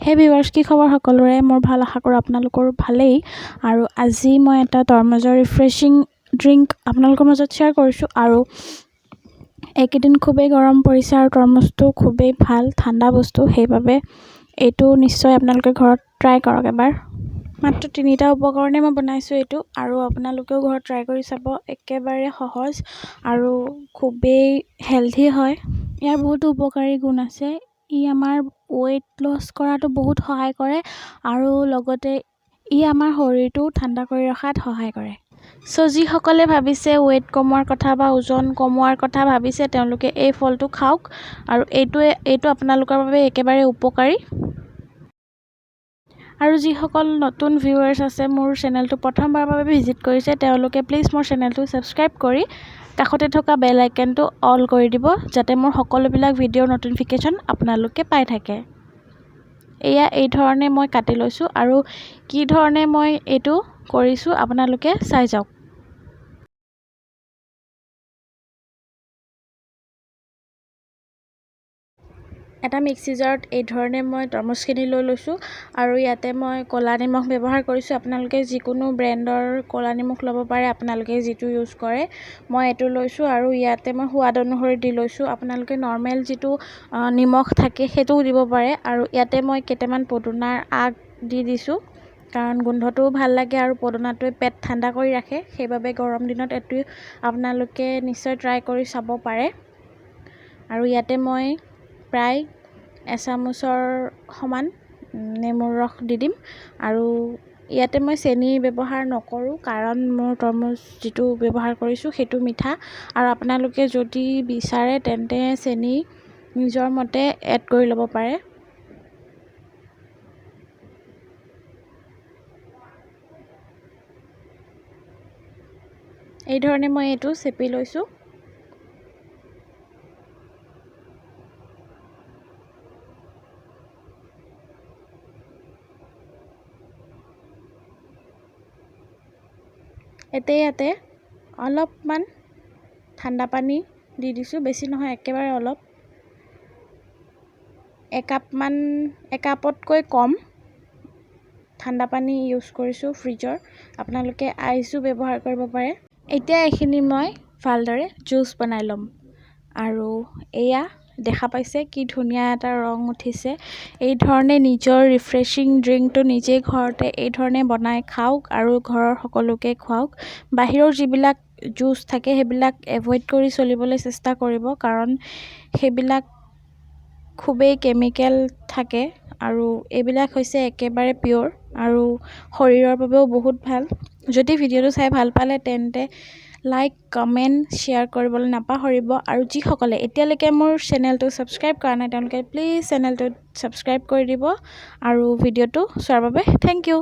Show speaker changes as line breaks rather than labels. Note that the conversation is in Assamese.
হে ভিউৱাৰ্ছ, কি খবৰ সকলোৰে? মোৰ ভাল, আশা কৰোঁ আপোনালোকৰ ভালেই। আৰু আজি মই এটা তৰমুজৰ ৰিফ্ৰেছিং ড্ৰিংক আপোনালোকৰ মাজত শ্বেয়াৰ কৰিছোঁ। আৰু এইকেইদিন খুবেই গৰম পৰিছে আৰু তৰমুজটো খুবেই ভাল ঠাণ্ডা বস্তু, সেইবাবে এইটো নিশ্চয় আপোনালোকে ঘৰত ট্ৰাই কৰক এবাৰ। মাত্ৰ 3টা উপকৰণে মই বনাইছোঁ এইটো, আৰু আপোনালোকেও ঘৰত ট্ৰাই কৰি চাব। একেবাৰে সহজ আৰু খুবেই হেল্ডি হয়। ইয়াৰ বহুতো উপকাৰী গুণ আছে। ই আমাৰ ৱেইট লছ কৰাটো বহুত সহায় কৰে আৰু লগতে ই আমাৰ শৰীৰটো ঠাণ্ডা কৰি ৰখাত সহায় কৰে। যিসকলে ভাবিছে ৱেইট কমোৱাৰ কথা বা ওজন কমোৱাৰ কথা ভাবিছে, তেওঁলোকে এই ফলটো খাওক। আৰু এইটো আপোনালোকৰ বাবে একেবাৰে উপকাৰী। আৰু যিসকল নতুন ভিউৱাৰ্ছ আছে, মোৰ চেনেলটো প্ৰথমবাৰৰ বাবে ভিজিট কৰিছে, তেওঁলোকে প্লিজ মোৰ চেনেলটো ছাবস্ক্ৰাইব কৰি কাষতে থকা বেল আইকনটো অল কৰি দিব, যাতে মোৰ সকলোবিলাক ভিডিঅ'ৰ ন'টিফিকেশ্যন আপোনালোকে পাই থাকে। এই ধৰণে মই কাটি লৈছোঁ, আৰু কি ধৰণে মই এইটো কৰিছোঁ আপোনালোকে চাই যাওক। এটা মিক্সি জাৰত এই ধৰণে মই তৰমুজখিনি লৈ লৈছোঁ, আৰু ইয়াতে মই ক'লা নিমখ ব্যৱহাৰ কৰিছোঁ। আপোনালোকে যিকোনো ব্ৰেণ্ডৰ ক'লা নিমখ ল'ব পাৰে, আপোনালোকে যিটো ইউজ কৰে। মই এইটো লৈছোঁ, আৰু ইয়াতে মই সোৱাদ অনুসৰি দি লৈছোঁ। আপোনালোকে নৰ্মেল যিটো নিমখ থাকে সেইটোও দিব পাৰে। আৰু ইয়াতে মই কেইটামান পদুনাৰ আগ দি দিছোঁ, কাৰণ গোন্ধটোও ভাল লাগে আৰু পদুনাটোৱে পেট ঠাণ্ডা কৰি ৰাখে। সেইবাবে গৰম দিনত এইটো আপোনালোকে নিশ্চয় ট্ৰাই কৰি চাব পাৰে। আৰু ইয়াতে মই প্ৰায় এচামুচৰ সমান নেমুৰ ৰস দি দিম। আৰু ইয়াতে মই চেনি ব্যৱহাৰ নকৰোঁ, কাৰণ মোৰ তৰমুজ যিটো ব্যৱহাৰ কৰিছোঁ সেইটো মিঠা। আৰু আপোনালোকে যদি বিচাৰে তেন্তে চেনি নিজৰ মতে এড কৰি ল'ব পাৰে। এই ধৰণে মই এইটো চেপি লৈছোঁ। ইয়াতে অলপমান ঠাণ্ডা পানী দি দিছোঁ, বেছি নহয়, একেবাৰে অলপ। একাপতকৈ কম ঠাণ্ডা পানী ইউজ কৰিছোঁ ফ্ৰিজৰ। আপোনালোকে আইচো ব্যৱহাৰ কৰিব পাৰে। এতিয়া এইখিনি মই ভালদৰে জুচ বনাই ল'ম। আৰু এয়া দেখা পাইছে কি ধুনীয়া এটা ৰং উঠিছে। এই ধৰণে নিজৰ ৰিফ্ৰেছিং ড্ৰিংকটো নিজেই ঘৰতে এই ধৰণে বনাই খাওক, আৰু ঘৰৰ সকলোকে খুৱাওক। বাহিৰৰ যিবিলাক জুচ থাকে সেইবিলাক এভইড কৰি চলিবলৈ চেষ্টা কৰিব, কাৰণ সেইবিলাক খুবেই কেমিকেল থাকে, আৰু এইবিলাক হৈছে একেবাৰে পিয়'ৰ আৰু শৰীৰৰ বাবেও বহুত ভাল। যদি ভিডিঅ'টো চাই ভাল পালে তেন্তে লাইক, কমেণ্ট, শ্বেয়াৰ কৰিবলৈ নাপাহৰিব। আৰু যিসকলে এতিয়ালৈকে মোৰ চেনেলটো ছাবস্ক্ৰাইব কৰা নাই, তেওঁলোকে প্লিজ চেনেলটো ছাবস্ক্ৰাইব কৰি দিব। আৰু ভিডিঅ'টো চোৱাৰ বাবে থেংক ইউ।